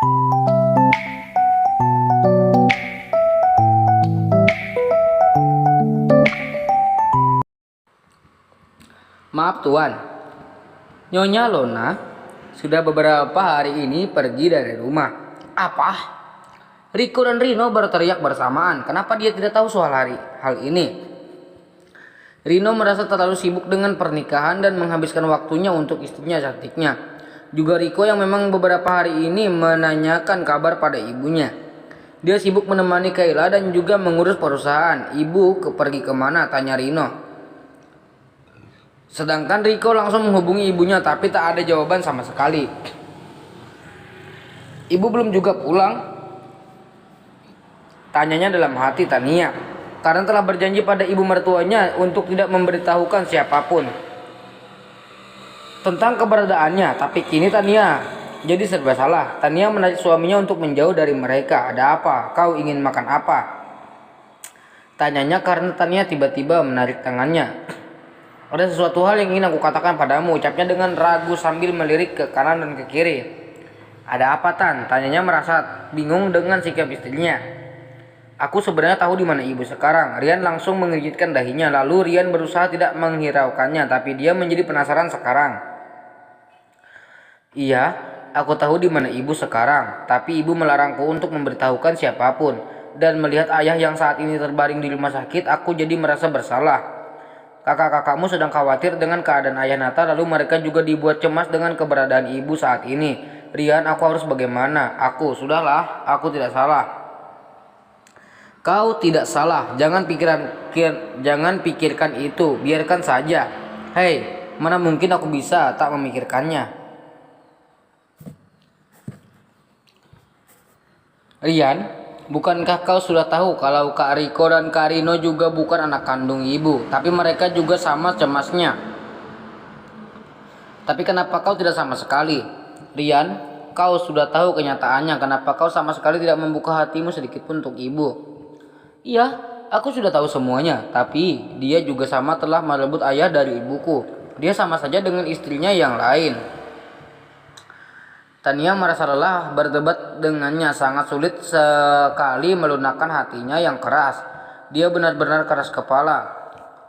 Maaf Tuan, Nyonya Lona sudah beberapa hari ini pergi dari rumah. Apa? Riko dan Rino berteriak bersamaan. Kenapa dia tidak tahu soal hal ini? Rino merasa terlalu sibuk dengan pernikahan dan menghabiskan waktunya untuk istrinya cantiknya. Juga Riko yang memang beberapa hari ini menanyakan kabar pada ibunya. Dia sibuk menemani Kayla dan juga mengurus perusahaan. Ibu pergi kemana? Tanya Rino. Sedangkan Riko langsung menghubungi ibunya tapi tak ada jawaban sama sekali. Ibu belum juga pulang? Tanyanya dalam hati Tania. Karena telah berjanji pada ibu mertuanya untuk tidak memberitahukan siapapun tentang keberadaannya. Tapi kini Tania jadi serba salah. Tania menarik suaminya untuk menjauh dari mereka. Ada apa? Kau ingin makan apa? Tanyanya karena Tania tiba-tiba menarik tangannya. Ada sesuatu hal yang ingin aku katakan padamu, ucapnya dengan ragu sambil melirik ke kanan dan ke kiri. Ada apa Tan? Tanyanya merasa bingung dengan sikap istrinya. Aku sebenarnya tahu di mana ibu sekarang. Rian langsung menggigitkan dahinya, lalu Rian berusaha tidak menghiraukannya, tapi dia menjadi penasaran sekarang. Iya, aku tahu di mana ibu sekarang, tapi ibu melarangku untuk memberitahukan siapapun. Dan melihat ayah yang saat ini terbaring di rumah sakit, aku jadi merasa bersalah. Kakak-kakakmu sedang khawatir dengan keadaan ayah Nata, lalu mereka juga dibuat cemas dengan keberadaan ibu saat ini. Rian, aku harus bagaimana? Sudahlah, aku tidak salah. Kau tidak salah, jangan pikirkan itu, biarkan saja. Hei, mana mungkin aku bisa tak memikirkannya. Rian, bukankah kau sudah tahu kalau Kak Riko dan Kak Rino juga bukan anak kandung ibu, tapi mereka juga sama cemasnya. Tapi kenapa kau tidak sama sekali? Rian, kau sudah tahu kenyataannya, kenapa kau sama sekali tidak membuka hatimu sedikit pun untuk ibu? Iya, aku sudah tahu semuanya, tapi dia juga sama telah merebut ayah dari ibuku. Dia sama saja dengan istrinya yang lain. Tania merasa lelah berdebat dengannya, sangat sulit sekali melunakkan hatinya yang keras. Dia benar-benar keras kepala.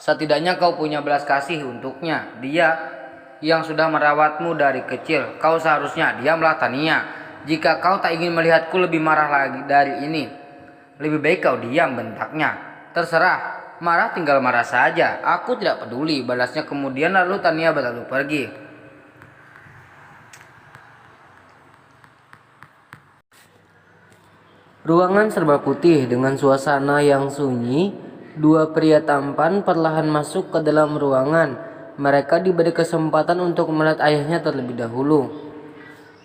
Setidaknya kau punya belas kasih untuknya. Dia yang sudah merawatmu dari kecil. Kau seharusnya diamlah Tania. Jika kau tak ingin melihatku lebih marah lagi dari ini, lebih baik kau diam, bentaknya. Terserah, marah tinggal marah saja. Aku tidak peduli, balasnya kemudian lalu Tania berlalu pergi. Ruangan serba putih dengan suasana yang sunyi. Dua pria tampan perlahan masuk ke dalam ruangan. Mereka diberi kesempatan untuk melihat ayahnya terlebih dahulu.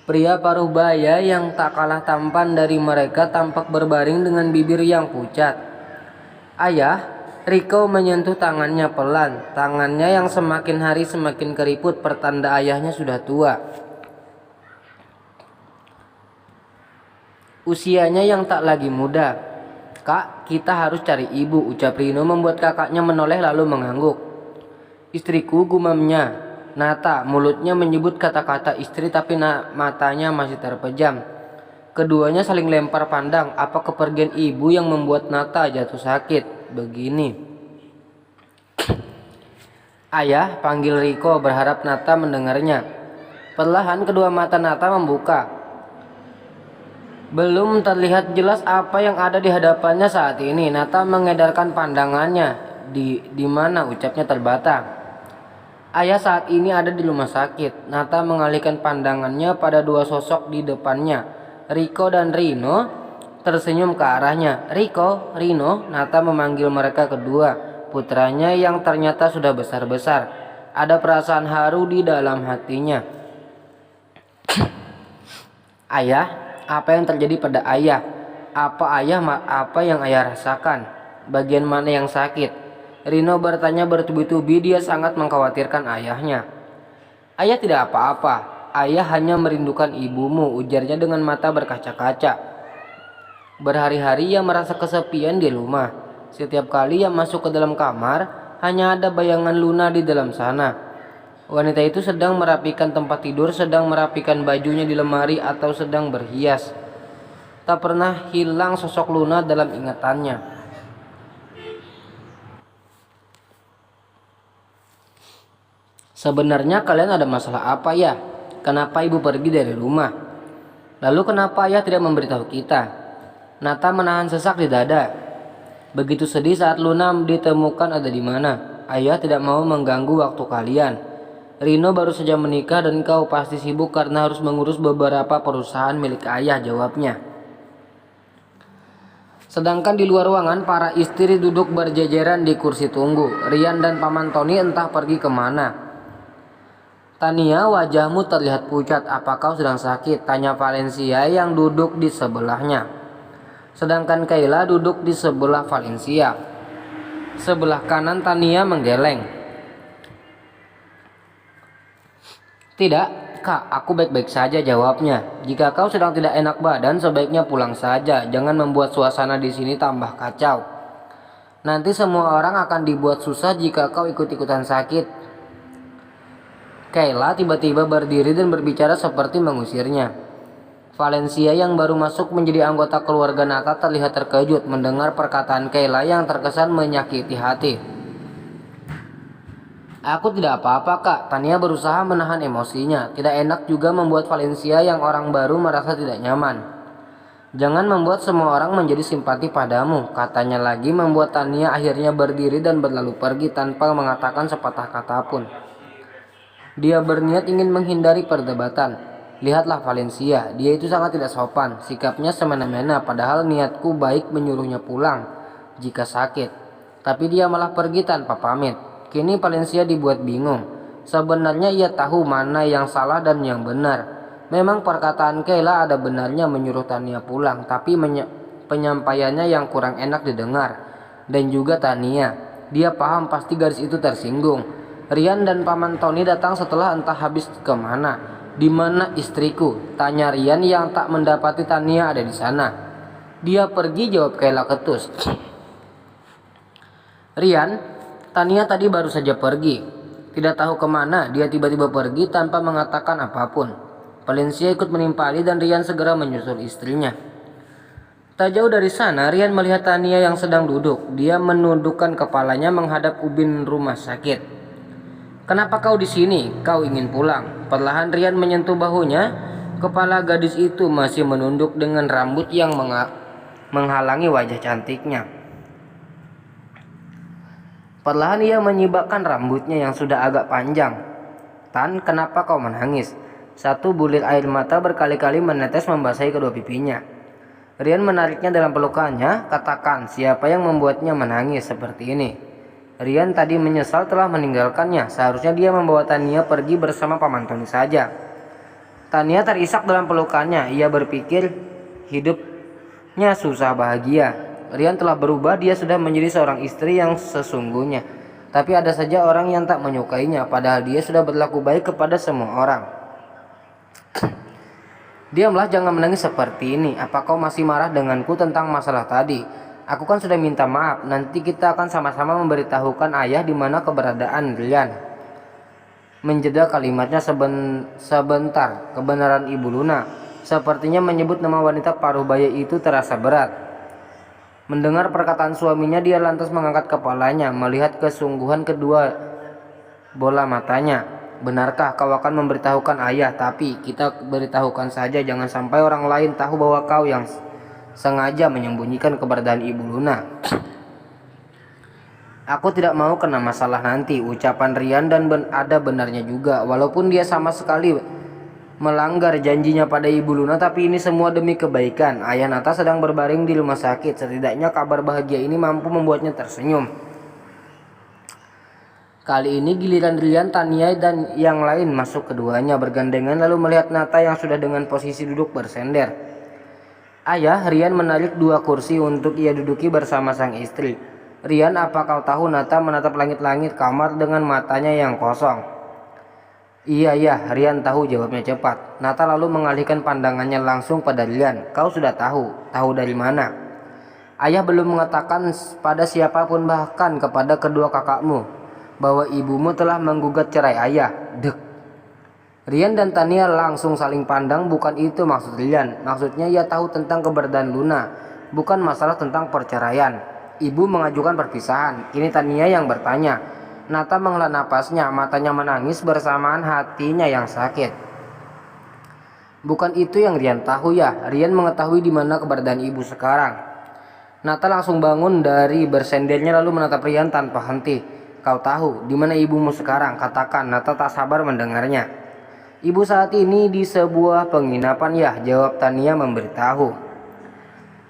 Pria paruh baya yang tak kalah tampan dari mereka tampak berbaring dengan bibir yang pucat. Ayah, Riko menyentuh tangannya pelan. Tangannya yang semakin hari semakin keriput, pertanda ayahnya sudah tua. Usianya yang tak lagi muda. Kak, kita harus cari ibu, ucap Rino membuat kakaknya menoleh lalu mengangguk. Istriku, gumamnya. Nata, mulutnya menyebut kata-kata istri tapi matanya masih terpejam. Keduanya saling lempar pandang. Apa kepergian ibu yang membuat Nata jatuh sakit begini? Ayah, panggil Riko berharap Nata mendengarnya. Perlahan kedua mata Nata membuka. Belum terlihat jelas apa yang ada di hadapannya saat ini. Nata mengedarkan pandangannya. Di mana, ucapnya terbata. Ayah saat ini ada di rumah sakit. Nata mengalihkan pandangannya pada dua sosok di depannya. Riko dan Rino tersenyum ke arahnya. Riko, Rino, Nata memanggil mereka kedua. Putranya yang ternyata sudah besar-besar. Ada perasaan haru di dalam hatinya. Ayah, apa yang terjadi pada ayah? Apa yang ayah rasakan? Bagian mana yang sakit? Rino bertanya bertubi-tubi. Dia sangat mengkhawatirkan ayahnya. Ayah tidak apa-apa. Ayah hanya merindukan ibumu, ujarnya dengan mata berkaca-kaca. Berhari-hari ia merasa kesepian di rumah. Setiap kali ia masuk ke dalam kamar, hanya ada bayangan Luna di dalam sana. Wanita itu sedang merapikan tempat tidur, sedang merapikan bajunya di lemari, atau sedang berhias. Tak pernah hilang sosok Luna dalam ingatannya. Sebenarnya kalian ada masalah apa ya? Kenapa ibu pergi dari rumah? Lalu kenapa ayah tidak memberitahu kita? Nata menahan sesak di dada. Begitu sedih saat Luna ditemukan ada di mana. Ayah tidak mau mengganggu waktu kalian. Rino baru saja menikah dan kau pasti sibuk karena harus mengurus beberapa perusahaan milik ayah, jawabnya. Sedangkan di luar ruangan, para istri duduk berjejeran di kursi tunggu. Rian dan Paman Tony entah pergi kemana. Tania, wajahmu terlihat pucat. Apa kau sedang sakit? Tanya Valencia yang duduk di sebelahnya. Sedangkan Kayla duduk di sebelah Valencia. Sebelah kanan Tania menggeleng. Tidak, Kak, aku baik-baik saja, jawabnya. Jika kau sedang tidak enak badan, sebaiknya pulang saja. Jangan membuat suasana di sini tambah kacau. Nanti semua orang akan dibuat susah jika kau ikut-ikutan sakit. Kayla tiba-tiba berdiri dan berbicara seperti mengusirnya. Valencia yang baru masuk menjadi anggota keluarga Nata terlihat terkejut mendengar perkataan Kayla yang terkesan menyakiti hati. Aku tidak apa-apa, Kak. Tania berusaha menahan emosinya. Tidak enak juga membuat Valencia yang orang baru merasa tidak nyaman. Jangan membuat semua orang menjadi simpati padamu, katanya lagi, membuat Tania akhirnya berdiri dan berlalu pergi tanpa mengatakan sepatah kata pun. Dia berniat ingin menghindari perdebatan. Lihatlah Valencia, dia itu sangat tidak sopan, sikapnya semena-mena, padahal niatku baik menyuruhnya pulang jika sakit. Tapi dia malah pergi tanpa pamit. Kini Valencia dibuat bingung. Sebenarnya ia tahu mana yang salah dan yang benar. Memang perkataan Kayla ada benarnya menyuruh Tania pulang, tapi penyampaiannya yang kurang enak didengar. Dan juga Tania, dia paham pasti gadis itu tersinggung. Rian dan Paman Tony datang setelah entah habis kemana. Di mana istriku? Tanya Rian yang tak mendapati Tania ada di sana. Dia pergi, jawab Kayla ketus. Rian, Tania tadi baru saja pergi. Tidak tahu kemana, dia tiba-tiba pergi tanpa mengatakan apapun. Valencia ikut menimpali dan Rian segera menyusul istrinya. Tak jauh dari sana, Rian melihat Tania yang sedang duduk. Dia menundukkan kepalanya menghadap ubin rumah sakit. Kenapa kau di sini? Kau ingin pulang? Perlahan Rian menyentuh bahunya. Kepala gadis itu masih menunduk dengan rambut yang menghalangi wajah cantiknya. Perlahan ia menyibakkan rambutnya yang sudah agak panjang. Tan, kenapa kau menangis? Satu bulir air mata berkali-kali menetes membasahi kedua pipinya. Rian menariknya dalam pelukannya. Katakan, siapa yang membuatnya menangis seperti ini? Rian tadi menyesal telah meninggalkannya. Seharusnya dia membawa Tania pergi bersama Paman Tony saja. Tania terisak dalam pelukannya. Ia berpikir hidupnya susah bahagia. Rian telah berubah. Dia sudah menjadi seorang istri yang sesungguhnya. Tapi ada saja orang yang tak menyukainya, padahal dia sudah berlaku baik kepada semua orang. Diamlah, jangan menangis seperti ini. Apa kau masih marah denganku tentang masalah tadi? Aku kan sudah minta maaf. Nanti kita akan sama-sama memberitahukan ayah di mana keberadaan Rian. Menjeda kalimatnya sebentar. Kebenaran Ibu Luna. Sepertinya menyebut nama wanita paruh baya itu terasa berat. Mendengar perkataan suaminya, dia lantas mengangkat kepalanya, melihat kesungguhan kedua bola matanya. Benarkah kau akan memberitahukan ayah? Tapi kita beritahukan saja, jangan sampai orang lain tahu bahwa kau yang sengaja menyembunyikan keberadaan Ibu Luna. Aku tidak mau kena masalah nanti, ucapan Rian, dan ada benarnya juga. Walaupun dia sama sekali melanggar janjinya pada Ibu Luna, tapi ini semua demi kebaikan. Ayah Nata sedang berbaring di rumah sakit. Setidaknya kabar bahagia ini mampu membuatnya tersenyum. Kali ini giliran Rian, Tania, dan yang lain masuk keduanya bergandengan lalu melihat Nata yang sudah dengan posisi duduk bersender. Ayah, Rian menarik dua kursi untuk ia duduki bersama sang istri. Rian, apa kau tahu? Nata menatap langit-langit kamar dengan matanya yang kosong. Iya, Rian tahu, jawabnya cepat. Nata lalu mengalihkan pandangannya langsung pada Rian. Kau sudah tahu? Tahu dari mana? Ayah belum mengatakan pada siapapun, bahkan kepada kedua kakakmu, bahwa ibumu telah menggugat cerai ayah. Dek. Rian dan Tania langsung saling pandang. Bukan itu maksud Rian. Maksudnya ia tahu tentang keberadaan Luna, bukan masalah tentang perceraian. Ibu mengajukan perpisahan. Ini Tania yang bertanya. Nata menghela napasnya, matanya menangis bersamaan hatinya yang sakit. Bukan itu yang Rian tahu ya. Rian mengetahui di mana keberadaan ibu sekarang. Nata langsung bangun dari bersendelnya lalu menatap Rian tanpa henti. Kau tahu di mana ibumu sekarang? Katakan. Nata tak sabar mendengarnya. Ibu saat ini di sebuah penginapan ya, jawab Tania memberitahu.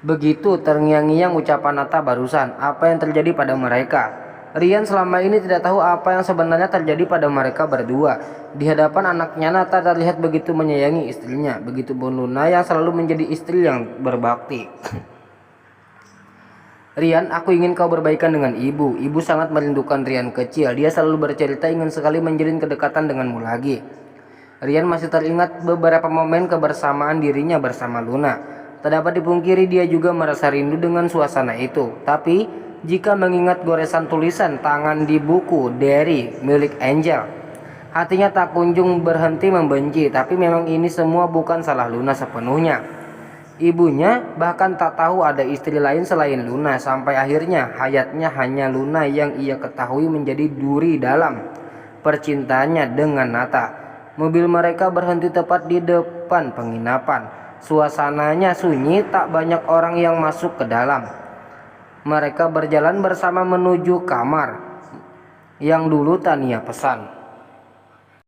Begitu terngiang-ngiang ucapan Nata barusan. Apa yang terjadi pada mereka? Rian selama ini tidak tahu apa yang sebenarnya terjadi pada mereka berdua. Di hadapan anaknya Nata terlihat begitu menyayangi istrinya. Begitupun Luna yang selalu menjadi istri yang berbakti. Rian, aku ingin kau berbaikan dengan ibu. Ibu sangat merindukan Rian kecil. Dia selalu bercerita ingin sekali menjalin kedekatan denganmu lagi. Rian masih teringat beberapa momen kebersamaan dirinya bersama Luna. Tak dapat dipungkiri dia juga merasa rindu dengan suasana itu. Tapi jika mengingat goresan tulisan tangan di buku diary milik Angel, hatinya tak kunjung berhenti membenci. Tapi memang ini semua bukan salah Luna sepenuhnya. Ibunya bahkan tak tahu ada istri lain selain Luna. Sampai akhirnya hayatnya hanya Luna yang ia ketahui menjadi duri dalam percintaannya dengan Nata. Mobil mereka berhenti tepat di depan penginapan. Suasananya sunyi, tak banyak orang yang masuk ke dalam. Mereka berjalan bersama menuju kamar yang dulu Tania pesan.